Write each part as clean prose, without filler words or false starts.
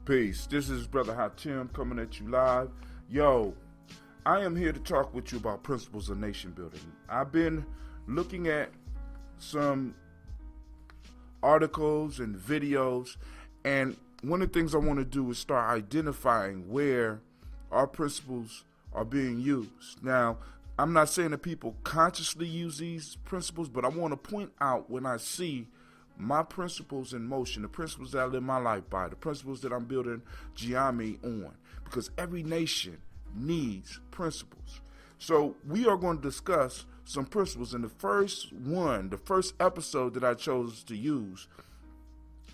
Peace. This is Brother Hatim coming at you live. Yo, I am here to talk with you about principles of nation building. I've been looking at some articles and videos, and one of the things I want to do is start identifying where our principles are being used. Now, I'm not saying that people consciously use these principles, but I want to point out when I see my principles in motion, the principles that I live my life by, the principles that I'm building Gye-Nyame on, because every nation needs principles. So we are going to discuss some principles, and the first episode that I chose to use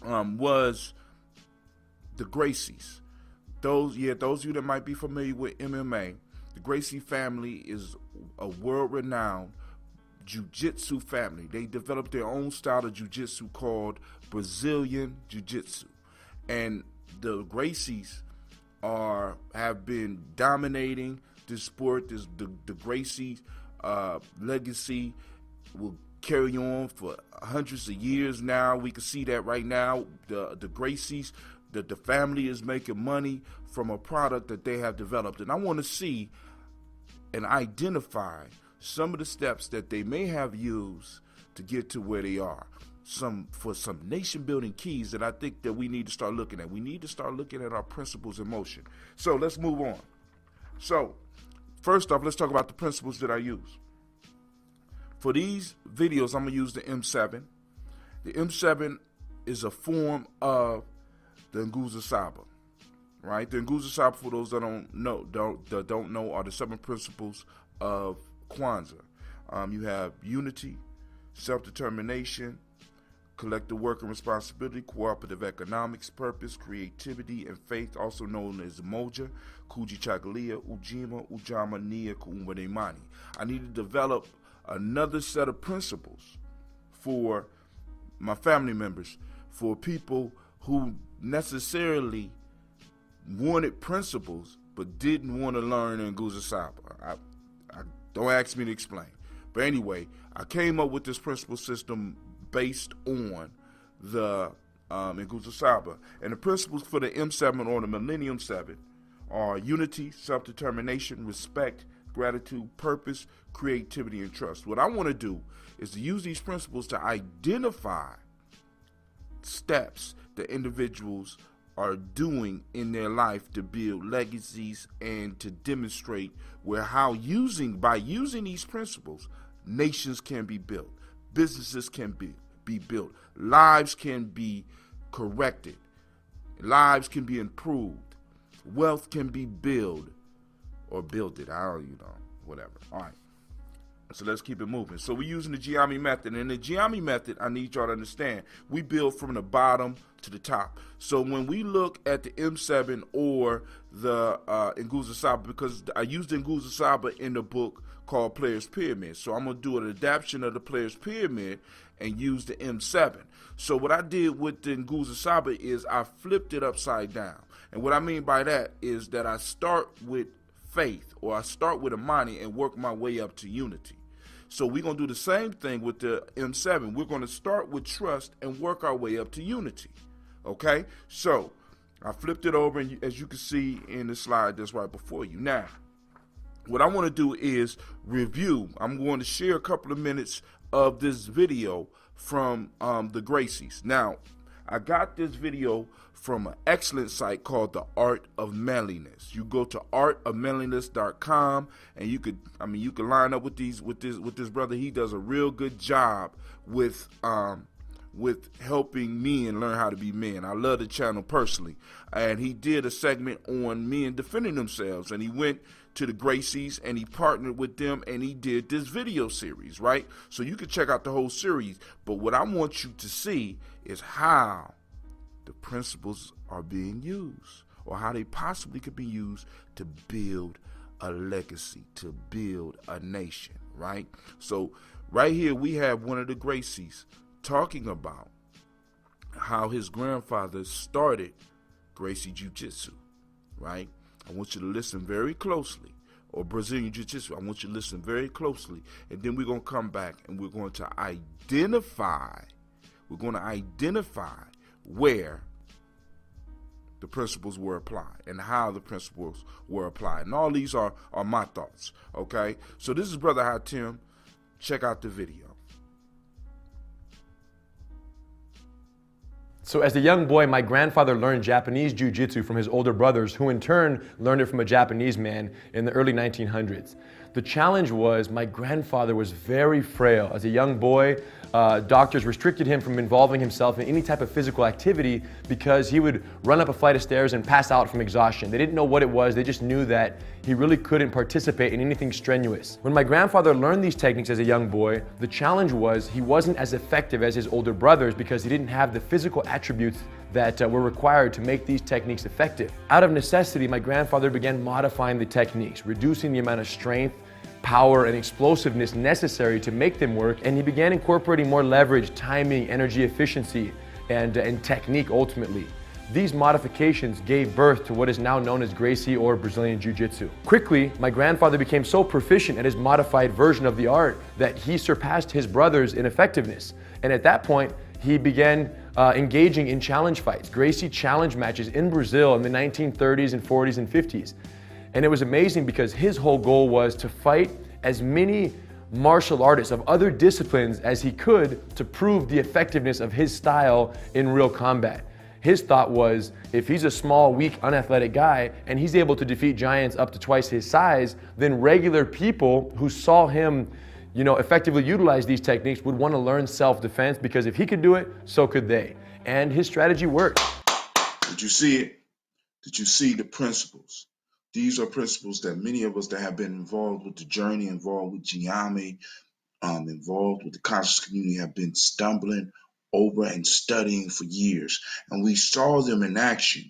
was the Gracies. Those of you that might be familiar with MMA, the Gracie family is a world-renowned jiu-jitsu family. They developed their own style of jiu-jitsu called Brazilian jiu-jitsu, and the Gracies have been dominating this sport. The Gracie legacy will carry on for hundreds of years now. We can see that right now. The Gracies, the family is making money from a product that they have developed, and I want to see and identify some of the steps that they may have used to get to where they are. Some nation building keys that I think that we need to start looking at. We need to start looking at our principles in motion. So let's move on. So first off, let's talk about the principles that I use. For these videos, I'm going to use the M7. The M7 is a form of the Nguzo Saba, right? The Nguzo Saba, for those that don't know, are the 7 principles of Kwanzaa. You have unity, self-determination, collective work and responsibility, cooperative economics, purpose, creativity, and faith, also known as Moja, Kujichagulia, Ujima, Ujama, Nia, Kuumbanemani. I need to develop another set of principles for my family members, for people who necessarily wanted principles but didn't want to learn in Nguzo Saba. Don't ask me to explain. But anyway, I came up with this principle system based on the Nguzo Saba. And the principles for the M7 or the Millennium 7 are unity, self-determination, respect, gratitude, purpose, creativity, and trust. What I want to do is to use these principles to identify steps that individuals are doing in their life to build legacies and to demonstrate by using these principles, nations can be built, businesses can be built, lives can be corrected, lives can be improved, wealth can be built or builded. Whatever. All right. So let's keep it moving. So we're using the Gye-Nyame method. And the Gye-Nyame method, I need y'all to understand, we build from the bottom to the top. So when we look at the M7 or the Nguzo Saba, because I used the Nguzo Saba in the book called Players Pyramid. So I'm going to do an adaptation of the Players Pyramid and use the M7. So what I did with the Nguzo Saba is I flipped it upside down. And what I mean by that is that I start with faith, or I start with Amani and work my way up to unity. So we're going to do the same thing with the M7. We're going to start with trust and work our way up to unity. Okay? So I flipped it over, and as you can see in the slide that's right before you. Now, what I want to do is review. I'm going to share a couple of minutes of this video from the Gracies. Now, I got this video from an excellent site called The Art of Manliness. You go to artofmanliness.com, and you could line up with this brother. He does a real good job with helping men learn how to be men. I love the channel personally, and he did a segment on men defending themselves, and he went to the Gracies and he partnered with them and he did this video series, right? So you can check out the whole series, but what I want you to see is how the principles are being used, or how they possibly could be used to build a legacy, to build a nation, right? So right here we have one of the Gracies talking about how his grandfather started Gracie Jiu-Jitsu, right? I want you to listen very closely, or Brazilian Jiu-Jitsu. I want you to listen very closely, and then we're going to come back and we're going to identify where the principles were applied and how the principles were applied. And all these are my thoughts, okay? So this is Brother Hatim. Check out the video. So as a young boy, my grandfather learned Japanese jiu-jitsu from his older brothers, who in turn learned it from a Japanese man in the early 1900s. The challenge was my grandfather was very frail. As a young boy, doctors restricted him from involving himself in any type of physical activity because he would run up a flight of stairs and pass out from exhaustion. They didn't know what it was, they just knew that he really couldn't participate in anything strenuous. When my grandfather learned these techniques as a young boy, the challenge was he wasn't as effective as his older brothers because he didn't have the physical attributes that were required to make these techniques effective. Out of necessity, my grandfather began modifying the techniques, reducing the amount of strength, power, and explosiveness necessary to make them work, and he began incorporating more leverage, timing, energy efficiency, and technique ultimately. These modifications gave birth to what is now known as Gracie or Brazilian Jiu-Jitsu. Quickly, my grandfather became so proficient at his modified version of the art that he surpassed his brothers in effectiveness. And at that point, he began engaging in challenge fights, Gracie challenge matches in Brazil in the 1930s and 40s and 50s. And it was amazing because his whole goal was to fight as many martial artists of other disciplines as he could to prove the effectiveness of his style in real combat. His thought was, if he's a small, weak, unathletic guy and he's able to defeat giants up to twice his size, then regular people who saw him effectively utilize these techniques would want to learn self-defense, because if he could do it, so could they. And his strategy worked. Did you see it? Did you see the principles? These are principles that many of us that have been involved with the journey, involved with Gye-Nyame, involved with the conscious community, have been stumbling over and studying for years. And we saw them in action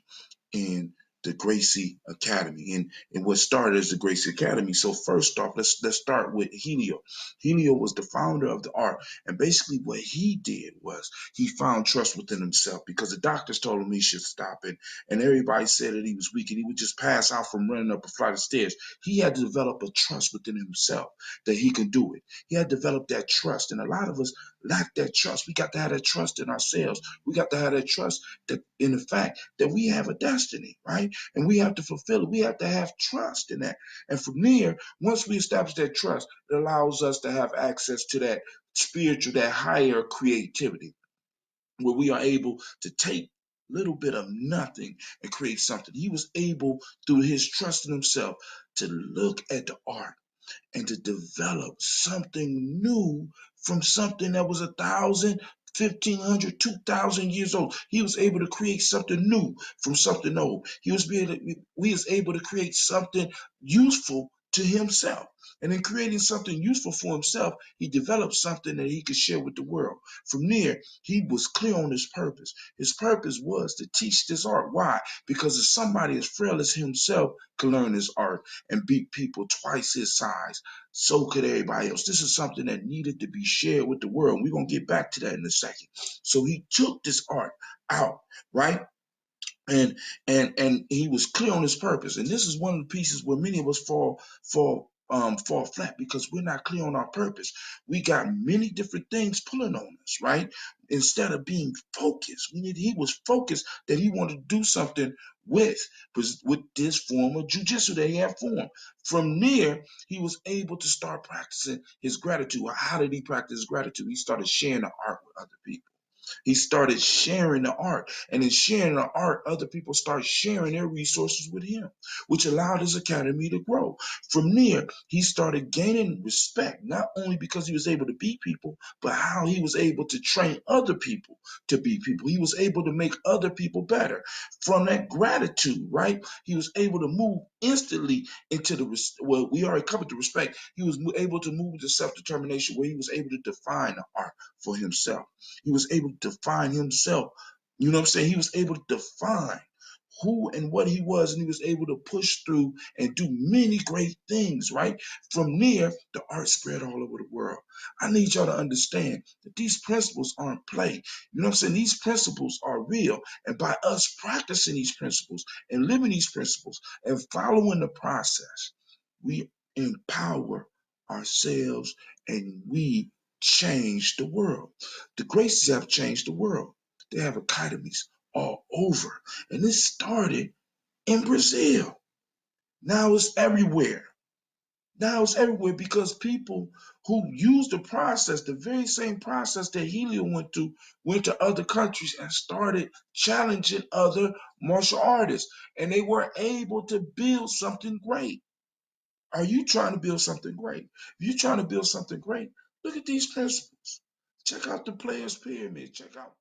in the Gracie Academy, and what started as the Gracie Academy. So first off, let's start with Helio. Helio was the founder of the art, and basically what he did was he found trust within himself, because the doctors told him he should stop it, and everybody said that he was weak and he would just pass out from running up a flight of stairs. He had to develop a trust within himself that he could do it. He had developed that trust, and a lot of us lack that trust. We got to have that trust in ourselves. We got to have that trust that in the fact that we have a destiny, right? And we have to fulfill it. We have to have trust in that. And from there, once we establish that trust, it allows us to have access to that spiritual, that higher creativity, where we are able to take a little bit of nothing and create something. He was able, through his trust in himself, to look at the art and to develop something new from something that was 1,000, 1,500, 2,000 years old. He was able to create something new from something old. He was able to create something useful to himself. And in creating something useful for himself, he developed something that he could share with the world. From there, he was clear on his purpose. His purpose was to teach this art. Why? Because if somebody as frail as himself could learn this art and beat people twice his size, so could everybody else. This is something that needed to be shared with the world. We're going to get back to that in a second. So he took this art out, right? And he was clear on his purpose. And this is one of the pieces where many of us fall flat, because we're not clear on our purpose. We got many different things pulling on us, right? Instead of being focused, he was focused that he wanted to do something with this form of jujitsu that he had formed. From there, he was able to start practicing his gratitude. How did he practice his gratitude? He started sharing the art with other people. He started sharing the art, and in sharing the art, other people start sharing their resources with him, which allowed his academy to grow. From there, he started gaining respect, not only because he was able to beat people, but how he was able to train other people to beat people. He was able to make other people better. From that gratitude, right, he was able to move instantly into well, we already covered the respect. He was able to move to self-determination, where he was able to define the art for himself. He was able to define himself. You know what I'm saying? He was able to define who and what he was, and he was able to push through and do many great things, right? From there, the art spread all over the world. I need y'all to understand that these principles aren't play. You know what I'm saying? These principles are real. And by us practicing these principles and living these principles and following the process, we empower ourselves and we change the world. The Gracies have changed the world. They have academies all over. And it started in Brazil. Now it's everywhere. Now it's everywhere because people who use the process, the very same process that Helio went to other countries and started challenging other martial artists. And they were able to build something great. Are you trying to build something great? If you're trying to build something great, look at these principles. Check out the Players Pyramid. Check out